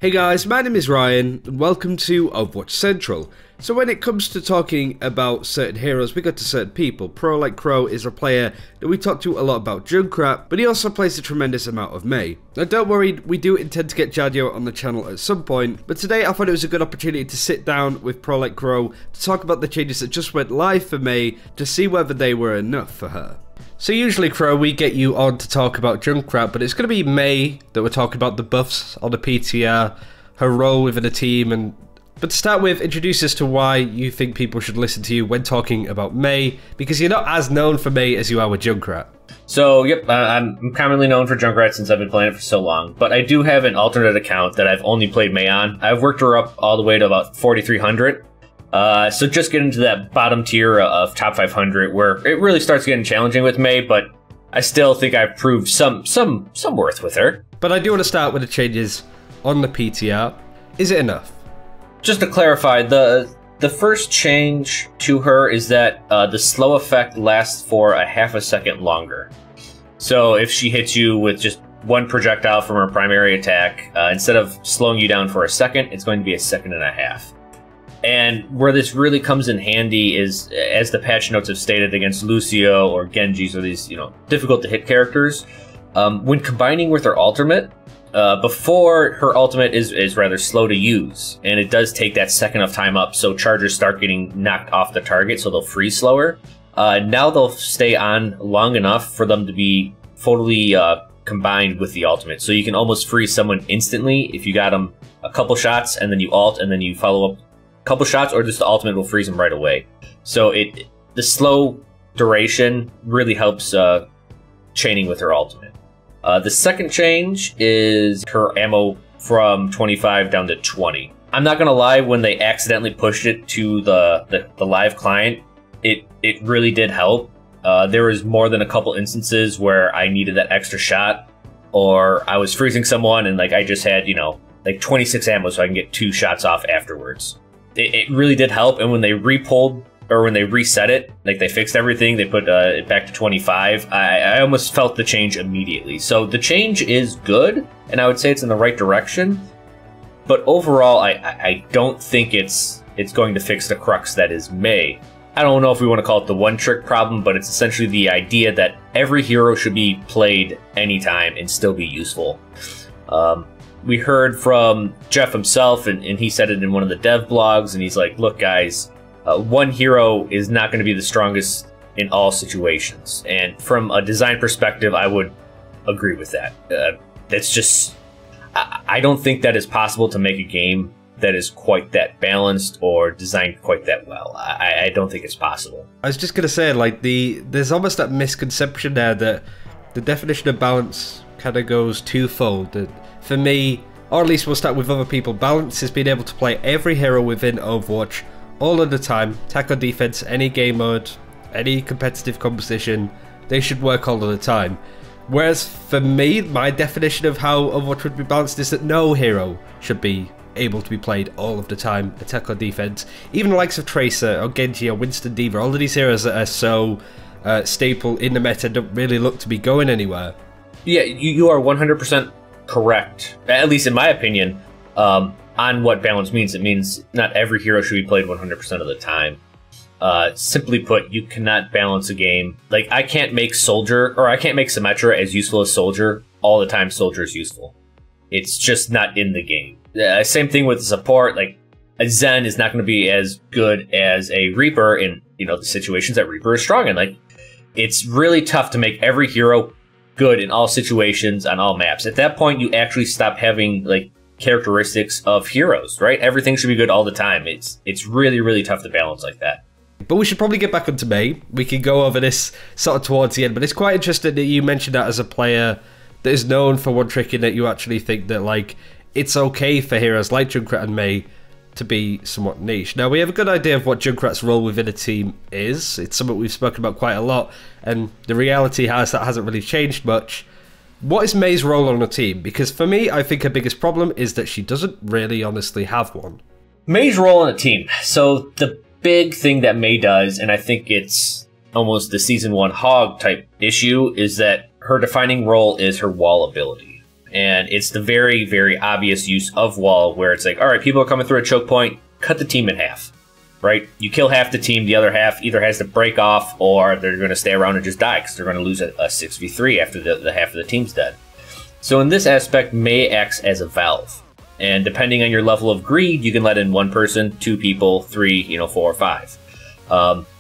Hey guys, my name is Ryan, and welcome to Overwatch Central. So when it comes to talking about certain heroes, we go to certain people. ProLikeChro is a player that we talk to a lot about Junkrat, but he also plays a tremendous amount of Mei. Now don't worry, we do intend to get Jadio on the channel at some point, but today I thought it was a good opportunity to sit down with ProLikeChro to talk about the changes that just went live for Mei, to see whether they were enough for her. So usually, Chro, we get you on to talk about Junkrat, but it's going to be Mei that we're talking about, the buffs on the PTR, her role within the team, but to start with, introduce us to why you think people should listen to you when talking about Mei, because you're not as known for Mei as you are with Junkrat. So, yep, I'm commonly known for Junkrat since I've been playing it for so long, but I do have an alternate account that I've only played Mei on. I've worked her up all the way to about 4,300. So just get into that bottom tier of top 500 where it really starts getting challenging with Mei, but I still think I've proved some worth with her. But I do want to start with the changes on the PTR. Is it enough? Just to clarify, the first change to her is that the slow effect lasts for a half a second longer. So if she hits you with just one projectile from her primary attack, instead of slowing you down for a second, it's going to be a second and a half. And where this really comes in handy is, as the patch notes have stated, against Lucio or Genji, so these, difficult to hit characters, when combining with her ultimate, before her ultimate is rather slow to use, and it does take that second of time up, so charges start getting knocked off the target, so they'll freeze slower. Now they'll stay on long enough for them to be fully combined with the ultimate, so you can almost freeze someone instantly if you got them a couple shots, and then you ult, and then you follow up couple shots, or just the ultimate will freeze them right away. So the slow duration really helps chaining with her ultimate. The second change is her ammo from 25 down to 20. I'm not gonna lie, when they accidentally pushed it to the live client, it really did help. There was more than a couple instances where I needed that extra shot, or I was freezing someone and I just had, like 26 ammo so I can get 2 shots off afterwards. It really did help, and when they repulled, or when they reset it, they fixed everything, they put it back to 25, I almost felt the change immediately. So the change is good, and I would say it's in the right direction, but overall, I don't think it's going to fix the crux that is Mei. I don't know if we want to call it the one-trick problem, but it's essentially the idea that every hero should be played anytime and still be useful. We heard from Jeff himself, and he said it in one of the dev blogs, and he's like, look guys, one hero is not going to be the strongest in all situations. And from a design perspective, I would agree with that. That's just, I don't think that is possible to make a game that is quite that balanced or designed quite that well. I don't think it's possible. I was just going to say, there's almost that misconception there that the definition of balance kind of goes twofold. For me, or at least we'll start with other people, balance is being able to play every hero within Overwatch all of the time, attack or defense, any game mode, any competitive composition, they should work all of the time. Whereas for me, my definition of how Overwatch would be balanced is that no hero should be able to be played all of the time, attack or defense. Even the likes of Tracer or Genji or Winston D.Va, all of these heroes that are so staple in the meta don't really look to be going anywhere. Yeah, you are 100% correct, at least in my opinion, on what balance means. It means not every hero should be played 100% of the time. Simply put, you cannot balance a game. I can't make Soldier, or I can't make Symmetra as useful as Soldier all the time Soldier is useful. It's just not in the game. Same thing with the support. A Zen is not going to be as good as a Reaper in the situations that Reaper is strong in. It's really tough to make every hero good in all situations on all maps. At that point, you actually stop having characteristics of heroes, right? Everything should be good all the time. It's really tough to balance like that. But we should probably get back onto Mei. We can go over this sort of towards the end, but it's quite interesting that you mentioned that as a player that is known for one trick, in that you actually think that it's okay for heroes like Junkrat and Mei to be somewhat niche. Now, we have a good idea of what Junkrat's role within a team is. It's something we've spoken about quite a lot, and the reality has that hasn't really changed much. What is Mei's role on a team? Because for me, I think her biggest problem is that she doesn't really honestly have one. Mei's role on a team. So the big thing that Mei does, and I think it's almost the Season 1 hog type issue, is that her defining role is her wall ability. And it's the very, very obvious use of wall where it's like, all right, people are coming through a choke point, cut the team in half, right? You kill half the team, the other half either has to break off or they're going to stay around and just die because they're going to lose a 6v3 after the half of the team's dead. So in this aspect, Mei acts as a valve. And depending on your level of greed, you can let in 1 person, 2 people, 3, 4 or 5.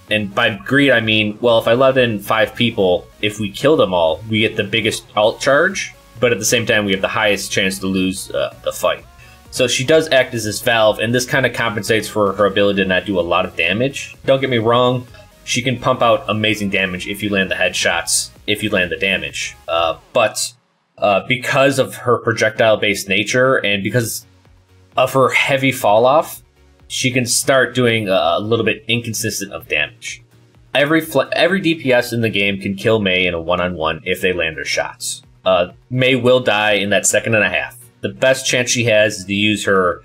And by greed, I mean, well, if I let in 5 people, if we kill them all, we get the biggest ult charge, but at the same time, we have the highest chance to lose the fight. So she does act as this valve, and this kind of compensates for her ability to not do a lot of damage. Don't get me wrong, she can pump out amazing damage if you land the headshots, if you land the damage. But because of her projectile-based nature and because of her heavy fall-off, she can start doing a little bit inconsistent of damage. Every DPS in the game can kill Mei in a one-on-one if they land their shots. Mei will die in that 1.5 seconds. The best chance she has is to use her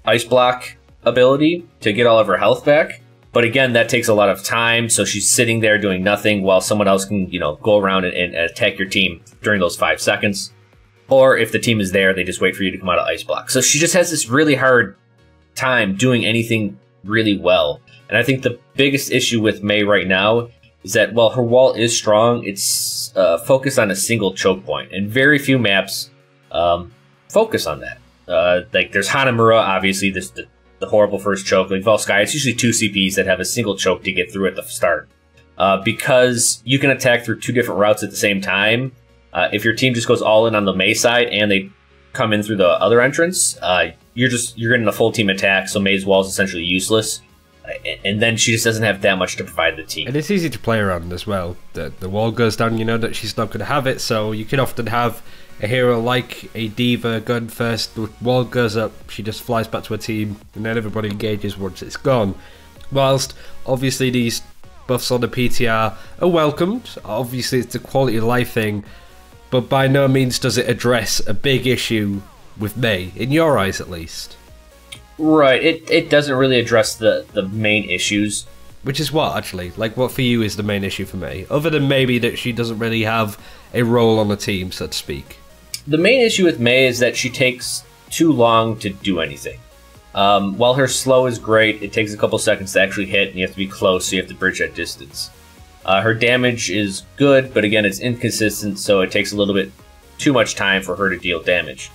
Ice Block ability to get all of her health back. But again, that takes a lot of time, so she's sitting there doing nothing while someone else can, go around and attack your team during those 5 seconds. Or if the team is there, they just wait for you to come out of Ice Block. So she just has this really hard time doing anything really well. And I think the biggest issue with Mei right now is that while her wall is strong, it's focused on a single choke point, and very few maps focus on that. Like there's Hanamura, obviously, the horrible first choke. Like Volskaya, it's usually 2 CPs that have a single choke to get through at the start. Because you can attack through 2 different routes at the same time. If your team just goes all in on the Mei side and they come in through the other entrance, you're getting a full team attack, so Mei's wall is essentially useless. And then she just doesn't have that much to provide the team. And it's easy to play around as well. The wall goes down, you know that she's not going to have it, so you can often have a hero like a diva gun first, the wall goes up, she just flies back to her team, and then everybody engages once it's gone. Whilst, obviously, these buffs on the PTR are welcomed, obviously it's a quality of life thing, but by no means does it address a big issue with Mei, in your eyes at least. Right, it doesn't really address the main issues. Which is what, actually? Like, what for you is the main issue for Mei? Other than maybe that she doesn't really have a role on the team, so to speak. The main issue with Mei is that she takes too long to do anything. While her slow is great, it takes a couple seconds to actually hit, and you have to be close, so you have to bridge that distance. Her damage is good, but again, it's inconsistent, so it takes a little bit too much time for her to deal damage.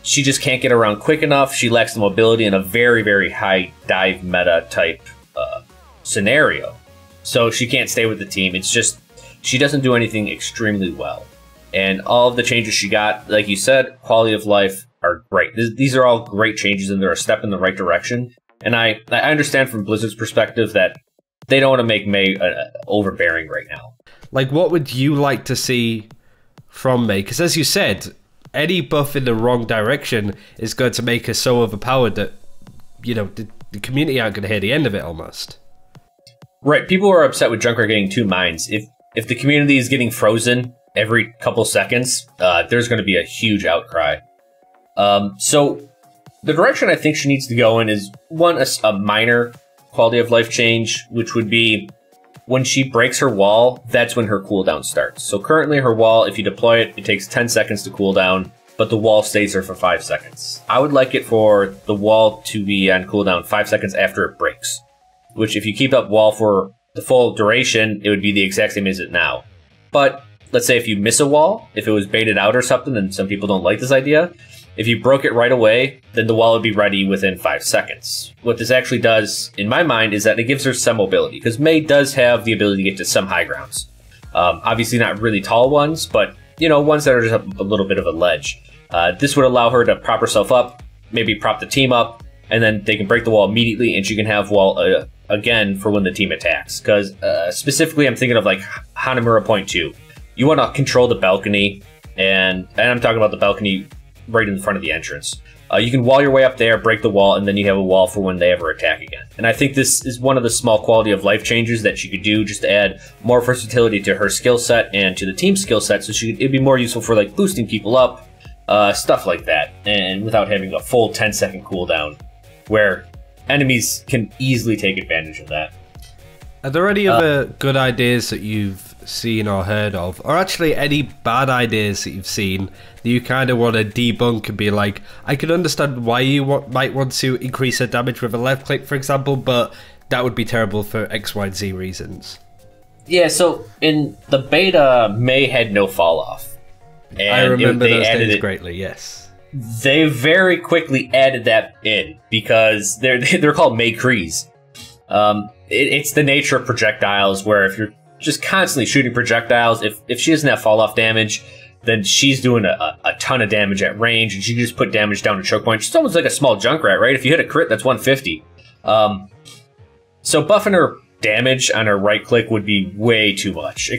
She just can't get around quick enough. She lacks the mobility in a very, very high dive meta type scenario. So she can't stay with the team. It's just, she doesn't do anything extremely well. And all of the changes she got, like you said, quality of life are great. These are all great changes and they're a step in the right direction. And I understand from Blizzard's perspective that they don't want to make Mei overbearing right now. Like, what would you like to see from Mei? Because as you said, any buff in the wrong direction is going to make her so overpowered that, the community aren't going to hear the end of it almost. Right. People are upset with Junkrat getting 2 mines. If the community is getting frozen every couple seconds, there's going to be a huge outcry. So the direction I think she needs to go in is, one, a minor quality of life change, which would be when she breaks her wall, that's when her cooldown starts. So currently her wall, if you deploy it, it takes 10 seconds to cool down, but the wall stays there for 5 seconds. I would like it for the wall to be on cooldown 5 seconds after it breaks, which if you keep up wall for the full duration, it would be the exact same as it now. But let's say if you miss a wall, if it was baited out or something, and some people don't like this idea, if you broke it right away, then the wall would be ready within 5 seconds. What this actually does, in my mind, is that it gives her some mobility, because Mei does have the ability to get to some high grounds. Obviously not really tall ones, but, ones that are just a little bit of a ledge. This would allow her to prop herself up, maybe prop the team up, and then they can break the wall immediately, and she can have wall again for when the team attacks. Because specifically, I'm thinking of like Hanamura Point 2. You want to control the balcony, and I'm talking about the balcony right in front of the entrance. You can wall your way up there, break the wall, and then you have a wall for when they ever attack again. And I think this is one of the small quality of life changes that she could do just to add more versatility to her skill set and to the team's skill set, so it'd be more useful for like boosting people up, stuff like that, and without having a full 10-second cooldown, where enemies can easily take advantage of that. Are there any other good ideas that you've seen or heard of, or actually any bad ideas that you've seen that you kind of want to debunk and be like, I can understand why you might want to increase her damage with a left click, for example, but that would be terrible for X, Y, and Z reasons. Yeah, so in the beta, Mei had no fall off. And I remember those days greatly, yes. They very quickly added that in because they're called McCrees. It's the nature of projectiles where if you're just constantly shooting projectiles, if she doesn't have fall off damage, then she's doing a ton of damage at range, and she can just put damage down to choke point. She's almost like a small Junkrat, right? If you hit a crit, that's 150. So buffing her damage on her right click would be way too much.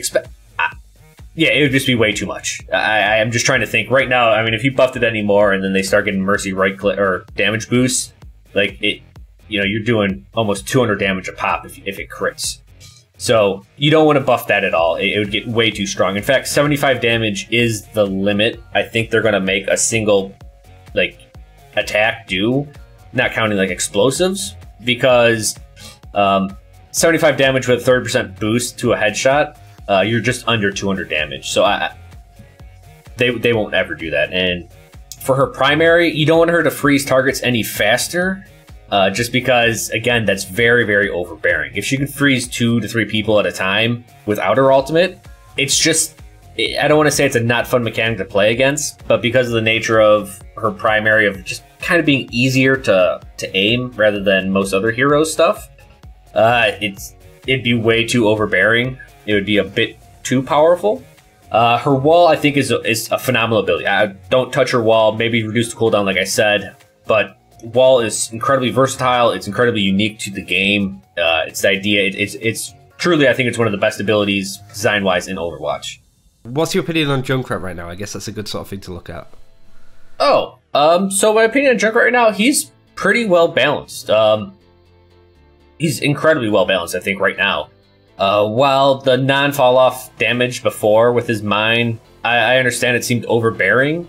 Yeah, it would just be way too much. I'm just trying to think right now. I mean, if you buffed it anymore and then they start getting mercy right click or damage boosts, like it, you know, you're doing almost 200 damage a pop if it crits. So you don't want to buff that at all. It would get way too strong. In fact, 75 damage is the limit. I think they're going to make a single like attack do, not counting like explosives, because 75 damage with a 30% boost to a headshot, you're just under 200 damage. So they won't ever do that. And for her primary, you don't want her to freeze targets any faster, just because, again, that's very, very overbearing. If she can freeze 2 to 3 people at a time without her ultimate, it's just, I don't want to say it's a not fun mechanic to play against, but because of the nature of her primary of just kind of being easier to aim rather than most other heroes stuff, it'd be way too overbearing. It would be a bit too powerful. Her wall, I think, is a phenomenal ability. Don't touch her wall. Maybe reduce the cooldown, like I said. But wall is incredibly versatile. It's incredibly unique to the game. It's the idea. It's truly, I think, it's one of the best abilities design-wise in Overwatch. What's your opinion on Junkrat right now? I guess that's a good sort of thing to look at. Oh, so my opinion on Junkrat right now, he's pretty well balanced. He's incredibly well balanced, I think, right now. While the non-fall off damage before with his mine, I understand it seemed overbearing.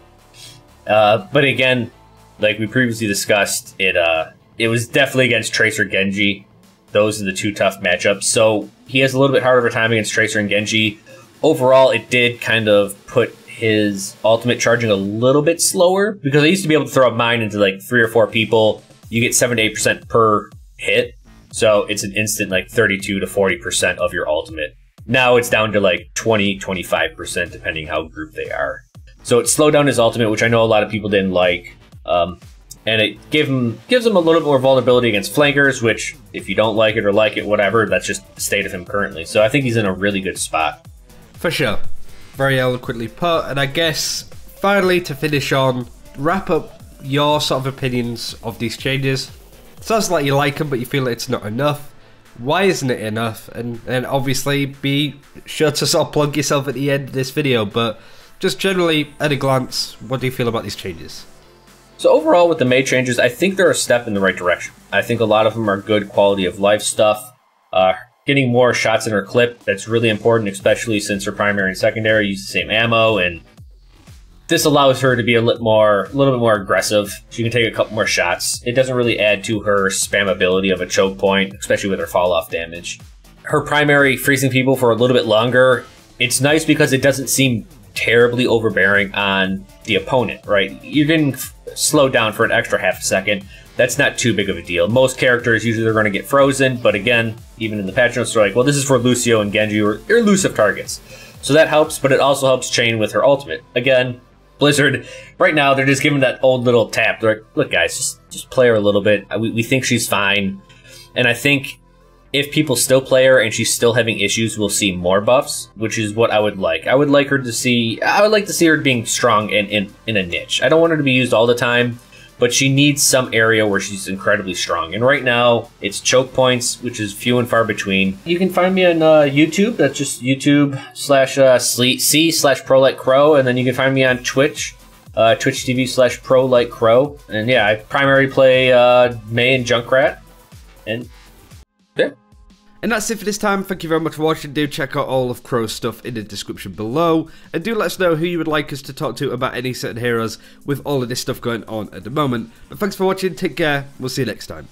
But again, like we previously discussed, it was definitely against Tracer Genji. Those are the two tough matchups. So he has a little bit harder of a time against Tracer and Genji. Overall, it did kind of put his ultimate charging a little bit slower, because I used to be able to throw a mine into like 3 or 4 people. You get 7 to 8% per hit. So it's an instant like 32 to 40% of your ultimate. Now it's down to like 20, 25% depending how grouped they are. So it slowed down his ultimate, which I know a lot of people didn't like. And it gives him a little bit more vulnerability against flankers, which if you don't like it or like it, whatever, that's just the state of him currently. So I think he's in a really good spot. For sure. Very eloquently put. And I guess finally to finish on, wrap up your sort of opinions of these changes. Sounds like you like them, but you feel it's not enough. Why isn't it enough? And obviously, be sure to sort of plug yourself at the end of this video. But just generally, at a glance, what do you feel about these changes? So overall, with the Mei changes, I think they're a step in the right direction. I think a lot of them are good quality of life stuff. Getting more shots in her clip, that's really important, especially since her primary and secondary use the same ammo, and this allows her to be a little bit more aggressive. She can take a couple more shots. It doesn't really add to her spammability of a choke point, especially with her fall-off damage. Her primary freezing people for a little bit longer, it's nice because it doesn't seem terribly overbearing on the opponent, right? You're getting slowed down for an extra half a second. That's not too big of a deal. Most characters, usually they're going to get frozen, but again, even in the patch notes, they're like, well, this is for Lucio and Genji, or elusive targets. So that helps, but it also helps chain with her ultimate. Again, Blizzard, right now, they're just giving that old little tap. They're like, look, guys, just play her a little bit. We think she's fine. And I think if people still play her and she's still having issues, we'll see more buffs, which is what I would like. I would like to see her being strong in a niche. I don't want her to be used all the time, but she needs some area where she's incredibly strong. And right now, it's choke points, which is few and far between. You can find me on YouTube. That's just YouTube/C/ProLikeChro. And then you can find me on Twitch, Twitch TV/ProLikeChro. And yeah, I primarily play Mei and Junkrat. And yeah. And that's it for this time. Thank you very much for watching. Do check out all of Chro's stuff in the description below. And do let us know who you would like us to talk to about any certain heroes with all of this stuff going on at the moment. But thanks for watching. Take care. We'll see you next time.